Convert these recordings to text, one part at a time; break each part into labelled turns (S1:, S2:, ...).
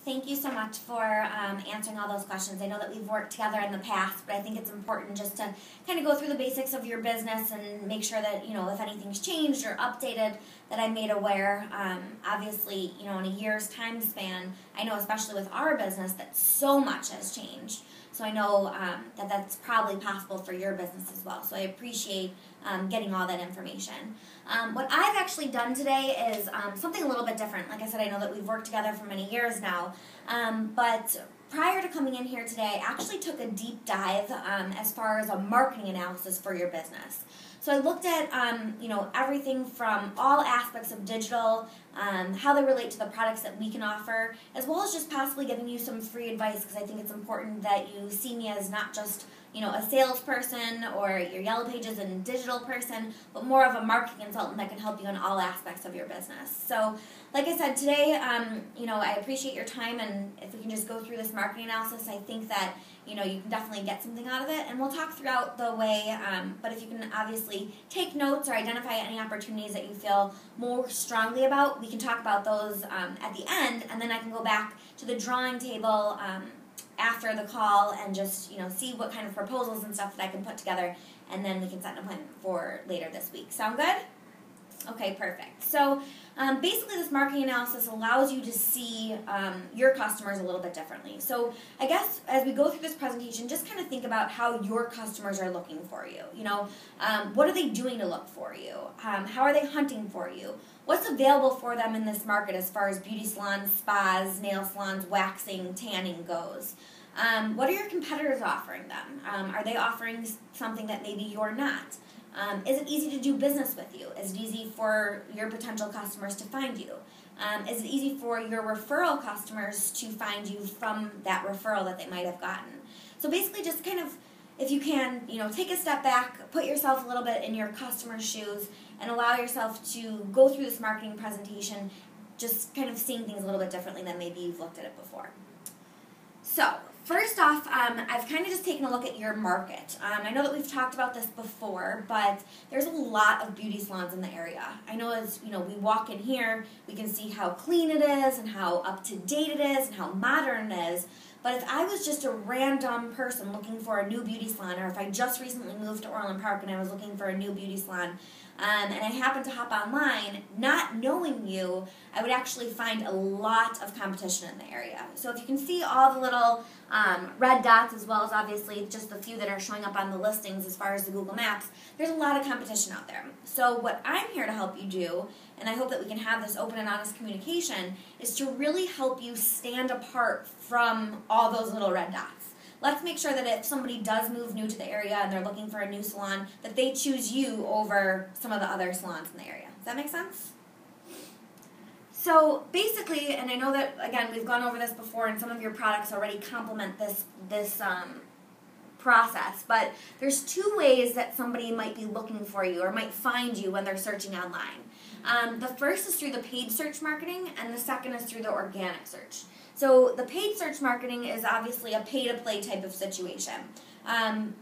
S1: Thank you so much for answering all those questions. I know that we've worked together in the past, but I think it's important just to kind of go through the basics of your business and make sure that, if anything's changed or updated, that I'm made aware. Obviously, in a year's time span, I know especially with our business that so much has changed. So I know that that's probably possible for your business as well. So I appreciate getting all that information. What I've actually done today is something a little bit different. Like I said, I know that we've worked together for many years now, but prior to coming in here today, I actually took a deep dive as far as a marketing analysis for your business. So I looked at, everything from all aspects of digital, how they relate to the products that we can offer, as well as just possibly giving you some free advice, because I think it's important that you see me as not just, a salesperson or your Yellow Pages and digital person, but more of a marketing consultant that can help you in all aspects of your business. So, like I said, today, I appreciate your time, and if we can just go through this marketing analysis, I think that, you can definitely get something out of it, and we'll talk throughout the way, but if you can obviously take notes or identify any opportunities that you feel more strongly about, we can talk about those at the end, and then I can go back to the drawing table after the call and just, see what kind of proposals and stuff that I can put together, and then we can set an appointment for later this week. Sound good? Okay, perfect. So basically this marketing analysis allows you to see your customers a little bit differently. So I guess as we go through this presentation, just kind of think about how your customers are looking for you. What are they doing to look for you? How are they hunting for you? What's available for them in this market as far as beauty salons, spas, nail salons, waxing, tanning goes? What are your competitors offering them? Are they offering something that maybe you're not? Is it easy to do business with you? Is it easy for your potential customers to find you? Is it easy for your referral customers to find you from that referral that they might have gotten? So basically just kind of, if you can, take a step back, put yourself a little bit in your customer's shoes, and allow yourself to go through this marketing presentation just kind of seeing things a little bit differently than maybe you've looked at it before. So, first off, I've kind of just taken a look at your market. I know that we've talked about this before, but there's a lot of beauty salons in the area. I know as we walk in here, we can see how clean it is and how up to date it is and how modern it is. But if I was just a random person looking for a new beauty salon, or if I just recently moved to Orland Park and I was looking for a new beauty salon, and I happened to hop online, not knowing you, I would actually find a lot of competition in the area. So if you can see all the little red dots, as well as obviously just the few that are showing up on the listings as far as the Google Maps, there's a lot of competition out there. So what I'm here to help you do, and I hope that we can have this open and honest communication, is to really help you stand apart from all those little red dots. Let's make sure that if somebody does move new to the area and they're looking for a new salon, that they choose you over some of the other salons in the area. Does that make sense? So basically, and I know that, again, we've gone over this before and some of your products already complement this process, but there's two ways that somebody might be looking for you or might find you when they're searching online. The first is through the paid search marketing, and the second is through the organic search. So the paid search marketing is obviously a pay-to-play type of situation.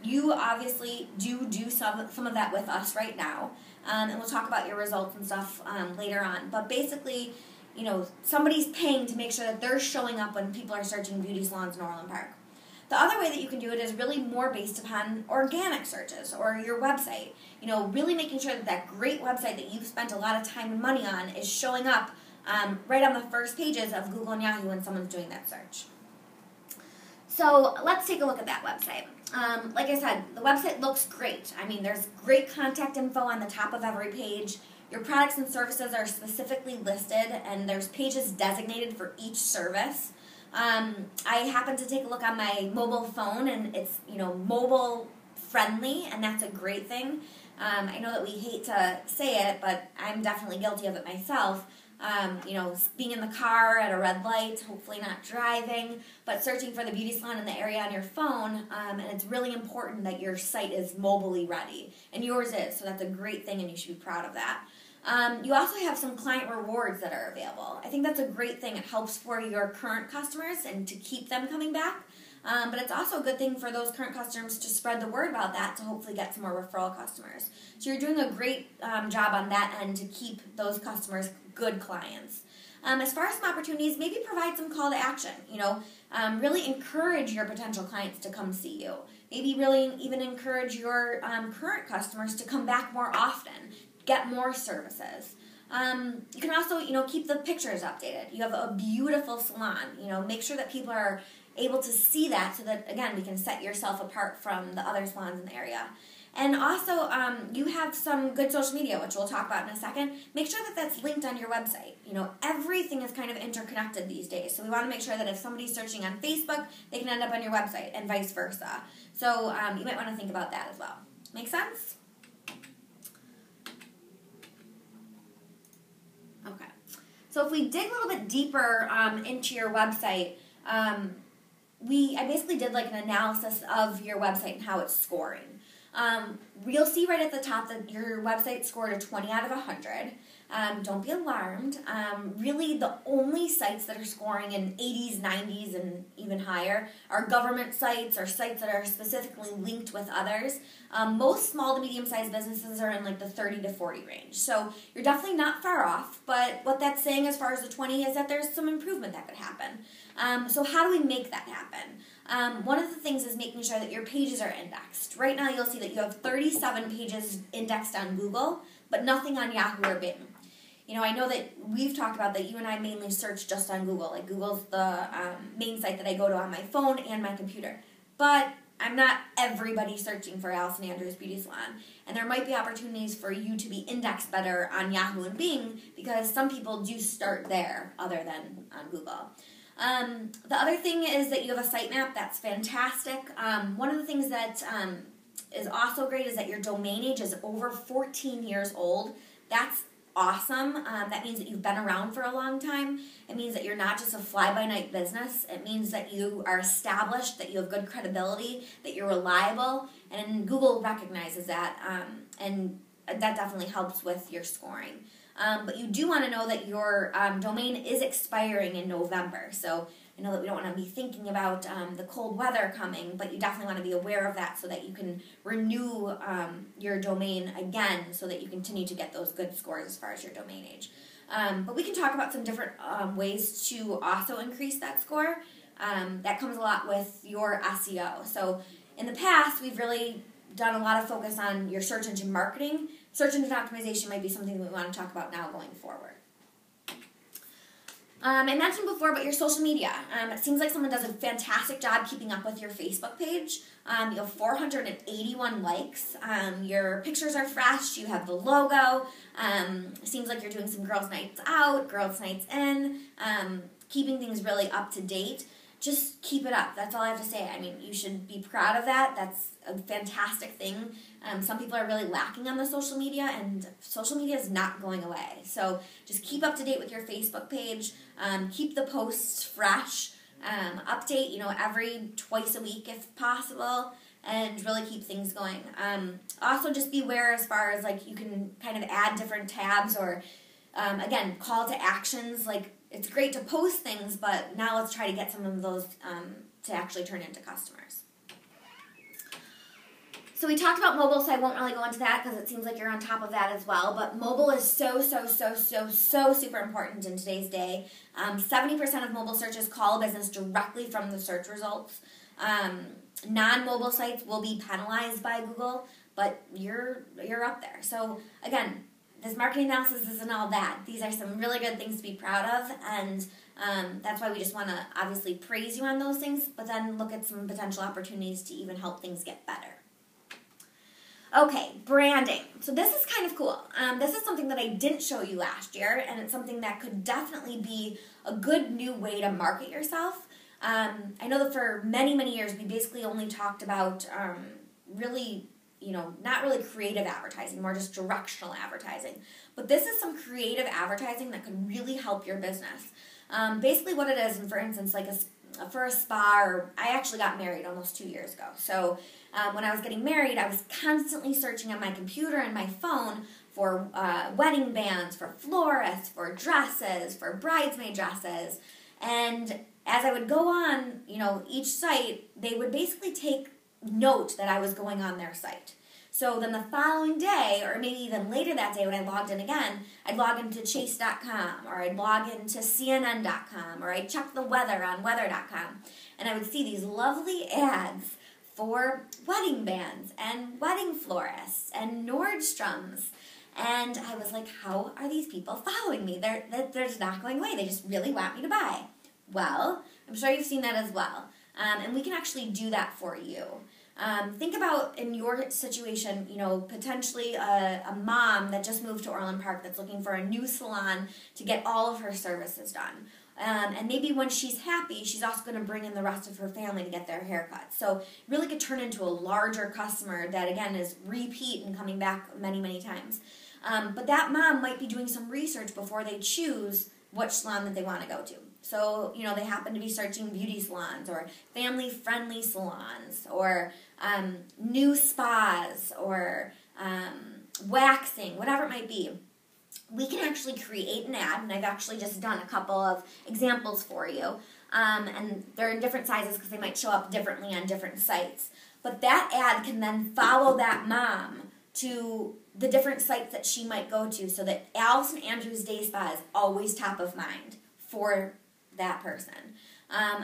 S1: You obviously do some of that with us right now, and we'll talk about your results and stuff later on. But basically, somebody's paying to make sure that they're showing up when people are searching beauty salons in Orland Park. The other way that you can do it is really more based upon organic searches or your website. Really making sure that that great website that you've spent a lot of time and money on is showing up right on the first pages of Google and Yahoo when someone's doing that search. So let's take a look at that website. Like I said, the website looks great. I mean, there's great contact info on the top of every page. Your products and services are specifically listed, and there's pages designated for each service. I happen to take a look on my mobile phone, and it's, mobile friendly, and that's a great thing. I know that we hate to say it, but I'm definitely guilty of it myself. Being in the car at a red light, hopefully not driving, but searching for the beauty salon in the area on your phone, and it's really important that your site is mobilely ready, and yours is, so that's a great thing, and you should be proud of that. You also have some client rewards that are available. I think that's a great thing. It helps for your current customers and to keep them coming back. But it's also a good thing for those current customers to spread the word about that to hopefully get some more referral customers. So you're doing a great job on that end to keep those customers good clients. As far as some opportunities, maybe provide some call to action. Really encourage your potential clients to come see you. Maybe really even encourage your current customers to come back more often, get more services. You can also, keep the pictures updated. You have a beautiful salon. Make sure that people are able to see that so that, again, we can set yourself apart from the other salons in the area. And also, you have some good social media, which we'll talk about in a second. Make sure that that's linked on your website. Everything is kind of interconnected these days. So we want to make sure that if somebody's searching on Facebook, they can end up on your website and vice versa. So you might want to think about that as well. Make sense? Okay. So if we dig a little bit deeper into your website, I basically did like an analysis of your website and how it's scoring. You'll see right at the top that your website scored a 20 out of 100. Don't be alarmed. Really, the only sites that are scoring in 80s, 90s, and even higher are government sites or sites that are specifically linked with others. Most small to medium-sized businesses are in like the 30 to 40 range. So you're definitely not far off, but what that's saying as far as the 20 is that there's some improvement that could happen. So how do we make that happen? One of the things is making sure that your pages are indexed. Right now you'll see that you have 37 pages indexed on Google, but nothing on Yahoo or Bing. I know that we've talked about that you and I mainly search just on Google. Like Google's the main site that I go to on my phone and my computer. But I'm not everybody searching for Allison Andrews Beauty Salon. And there might be opportunities for you to be indexed better on Yahoo and Bing because some people do start there other than on Google. The other thing is that you have a sitemap. That's fantastic. One of the things that is also great is that your domain age is over 14 years old. That's awesome. That means that you've been around for a long time. It means that you're not just a fly-by-night business. It means that you are established, that you have good credibility, that you're reliable, and Google recognizes that, and that definitely helps with your scoring. But you do want to know that your domain is expiring in November. So I know that we don't want to be thinking about the cold weather coming, but you definitely want to be aware of that so that you can renew your domain again so that you continue to get those good scores as far as your domain age. But we can talk about some different ways to also increase that score. That comes a lot with your SEO. So in the past, we've really done a lot of focus on your search engine marketing. Search engine optimization might be something that we want to talk about now going forward. I mentioned before about your social media. It seems like someone does a fantastic job keeping up with your Facebook page. You have 481 likes. Your pictures are fresh. You have the logo. It seems like you're doing some girls' nights out, girls' nights in, keeping things really up to date. Just keep it up. That's all I have to say. I mean, you should be proud of that. That's a fantastic thing. Some people are really lacking on the social media, and social media is not going away. So just keep up to date with your Facebook page. Keep the posts fresh. Update, every twice a week if possible, and really keep things going. Also, just be aware as far as you can kind of add different tabs or, again, call to actions. It's great to post things, but now let's try to get some of those to actually turn into customers. So we talked about mobile, so I won't really go into that because it seems like you're on top of that as well. But mobile is so super important in today's day. 70% of mobile searches call a business directly from the search results. Non-mobile sites will be penalized by Google, but you're up there. So again, this marketing analysis isn't all that. These are some really good things to be proud of, and that's why we just want to obviously praise you on those things, but then look at some potential opportunities to even help things get better. Okay, branding. So this is kind of cool. This is something that I didn't show you last year, and it's something that could definitely be a good new way to market yourself. I know that for many years we basically only talked about really, not really creative advertising, more just directional advertising. But this is some creative advertising that could really help your business. Basically what it is, and for instance, for a spa, or I actually got married almost 2 years ago. So when I was getting married, I was constantly searching on my computer and my phone for wedding bands, for florists, for dresses, for bridesmaid dresses. And as I would go on, each site, they would basically take note that I was going on their site. So then the following day, or maybe even later that day when I logged in again, I'd log into chase.com, or I'd log into cnn.com, or I'd check the weather on weather.com, and I would see these lovely ads for wedding bands and wedding florists and Nordstrom's. And I was like, how are these people following me? They're just not going away. They just really want me to buy. Well, I'm sure you've seen that as well. And we can actually do that for you. Think about in your situation, potentially a mom that just moved to Orland Park that's looking for a new salon to get all of her services done. And maybe when she's happy, she's also going to bring in the rest of her family to get their haircuts. So it really could turn into a larger customer that, again, is repeat and coming back many, many times. But that mom might be doing some research before they choose which salon that they want to go to. So, they happen to be searching beauty salons or family-friendly salons or new spas or waxing, whatever it might be. We can actually create an ad, and I've actually just done a couple of examples for you. And they're in different sizes because they might show up differently on different sites. But that ad can then follow that mom to the different sites that she might go to so that Allison Andrews Day Spa is always top of mind for that person.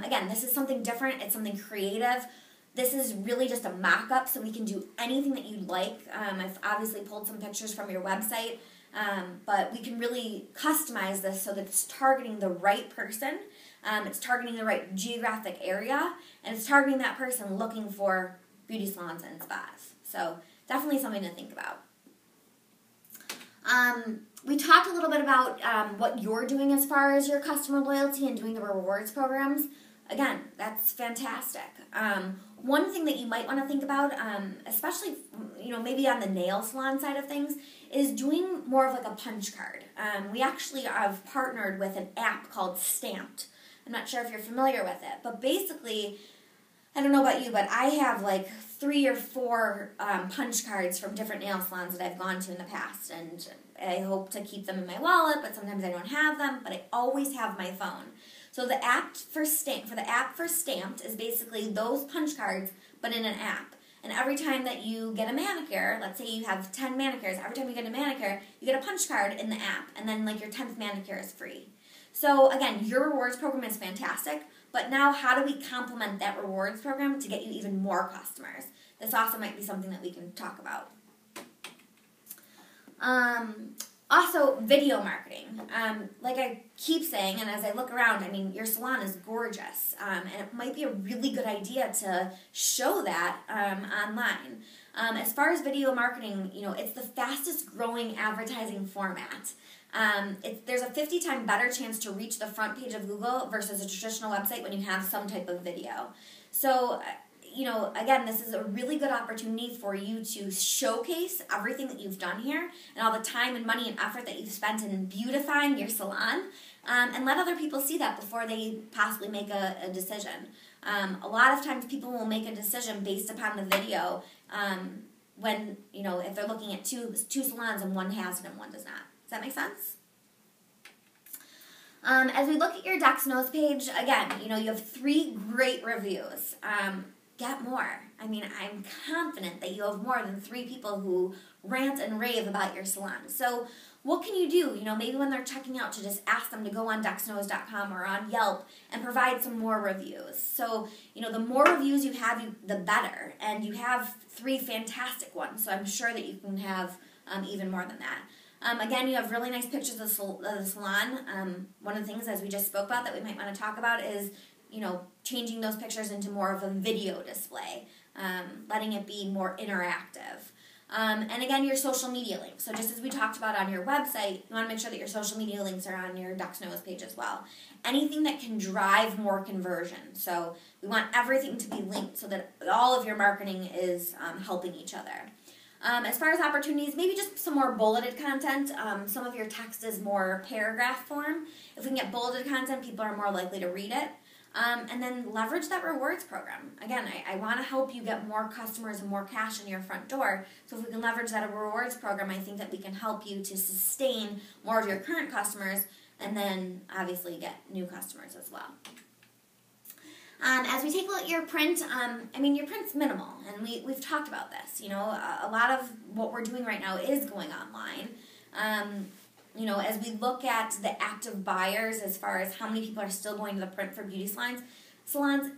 S1: Again, this is something different. It's something creative. This is really just a mock-up, so we can do anything that you'd like. I've obviously pulled some pictures from your website, but we can really customize this so that it's targeting the right person, it's targeting the right geographic area, and it's targeting that person looking for beauty salons and spas. So definitely something to think about. We talked a little bit about what you're doing as far as your customer loyalty and doing the rewards programs. Again, that's fantastic. One thing that you might want to think about, especially maybe on the nail salon side of things, is doing more of like a punch card. We actually have partnered with an app called Stamped. I'm not sure if you're familiar with it, but basically, I don't know about you, but I have like 3 or 4 punch cards from different nail salons that I've gone to in the past, and I hope to keep them in my wallet, but sometimes I don't have them, but I always have my phone. So the app for Stamped is basically those punch cards, but in an app. And every time that you get a manicure, let's say you have 10 manicures, every time you get a manicure, you get a punch card in the app, and then like your 10th manicure is free. So again, your rewards program is fantastic, but now how do we complement that rewards program to get you even more customers? This also might be something that we can talk about. Also, video marketing. Like I keep saying, and as I look around, your salon is gorgeous, and it might be a really good idea to show that online. As far as video marketing, it's the fastest growing advertising format. There's a 50 times better chance to reach the front page of Google versus a traditional website when you have some type of video. So, again, this is a really good opportunity for you to showcase everything that you've done here and all the time and money and effort that you've spent in beautifying your salon, and let other people see that before they possibly make a decision. A lot of times people will make a decision based upon the video when, if they're looking at two salons and one has it and one does not. Does that make sense? As we look at your Ducks Nose page, again, you have 3 great reviews. Get more. I'm confident that you have more than 3 people who rant and rave about your salon. So what can you do? Maybe when they're checking out, to just ask them to go on ducksnose.com or on Yelp and provide some more reviews. So, the more reviews you have, the better. And you have 3 fantastic ones, so I'm sure that you can have even more than that. Again, you have really nice pictures of the salon. One of the things, as we just spoke about, that we might want to talk about is, changing those pictures into more of a video display, letting it be more interactive. And again, your social media links. So just as we talked about on your website, you want to make sure that your social media links are on your Ducks Nose page as well. Anything that can drive more conversion. So we want everything to be linked so that all of your marketing is helping each other. As far as opportunities, maybe just some more bulleted content. Some of your text is more paragraph form. If we can get bulleted content, people are more likely to read it. And then leverage that rewards program. Again, I want to help you get more customers and more cash in your front door. So if we can leverage that rewards program, I think that we can help you to sustain more of your current customers and then obviously get new customers as well. As we take a look at your print, your print's minimal, and we've talked about this. A lot of what we're doing right now is going online. As we look at the active buyers as far as how many people are still going to the print for beauty salons,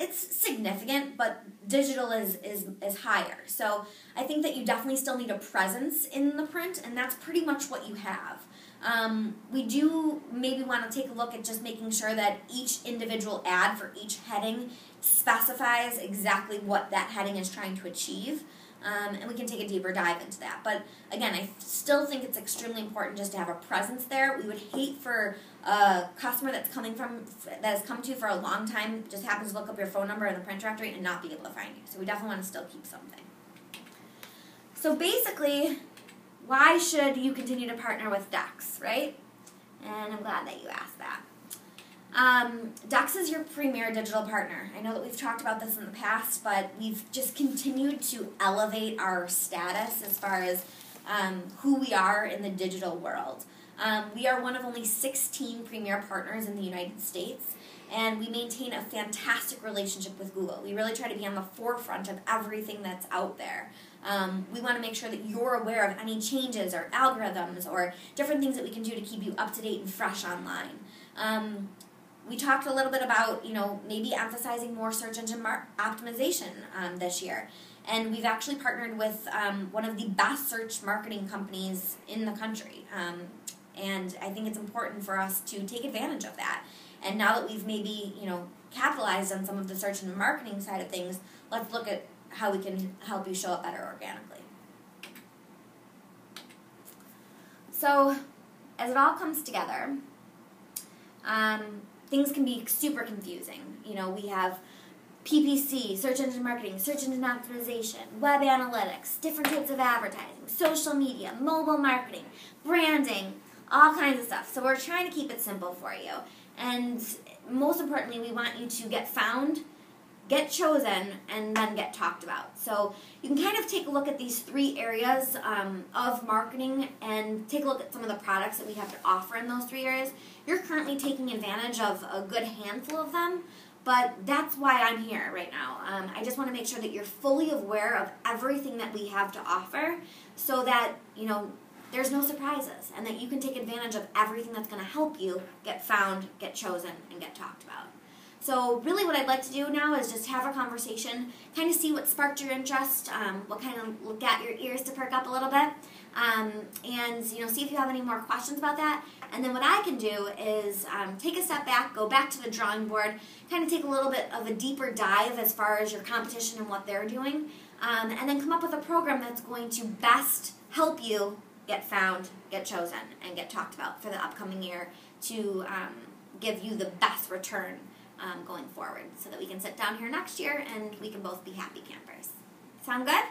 S1: it's significant, but digital is higher. So I think that you definitely still need a presence in the print, and that's pretty much what you have. We do maybe want to take a look at just making sure that each individual ad for each heading specifies exactly what that heading is trying to achieve. And we can take a deeper dive into that. But again, I still think it's extremely important just to have a presence there. We would hate for a customer that has come to you for a long time, just happens to look up your phone number in the print directory and not be able to find you. So we definitely want to still keep something. So basically, why should you continue to partner with Dex, right? And I'm glad that you asked that. Dex is your premier digital partner. I know that we've talked about this in the past, but we've just continued to elevate our status as far as who we are in the digital world. We are one of only 16 premier partners in the United States, and we maintain a fantastic relationship with Google. We really try to be on the forefront of everything that's out there. We want to make sure that you're aware of any changes or algorithms or different things that we can do to keep you up to date and fresh online. We talked a little bit about, maybe emphasizing more search engine optimization this year. And we've actually partnered with one of the best search marketing companies in the country. And I think it's important for us to take advantage of that. And now that we've maybe, capitalized on some of the search and marketing side of things, let's look at how we can help you show up better organically. So, as it all comes together, things can be super confusing. We have PPC, search engine marketing, search engine optimization, web analytics, different types of advertising, social media, mobile marketing, branding, all kinds of stuff. So we're trying to keep it simple for you. And most importantly, we want you to get found, get chosen, and then get talked about. So you can kind of take a look at these 3 areas of marketing and take a look at some of the products that we have to offer in those 3 areas. You're currently taking advantage of a good handful of them, but that's why I'm here right now. I just want to make sure that you're fully aware of everything that we have to offer so that, there's no surprises and that you can take advantage of everything that's going to help you get found, get chosen, and get talked about. So really what I'd like to do now is just have a conversation, kind of see what sparked your interest, what kind of got your ears to perk up a little bit, and see if you have any more questions about that. And then what I can do is take a step back, go back to the drawing board, kind of take a little bit of a deeper dive as far as your competition and what they're doing, and then come up with a program that's going to best help you get found, get chosen, and get talked about for the upcoming year to give you the best return going forward so that we can sit down here next year and we can both be happy campers. Sound good?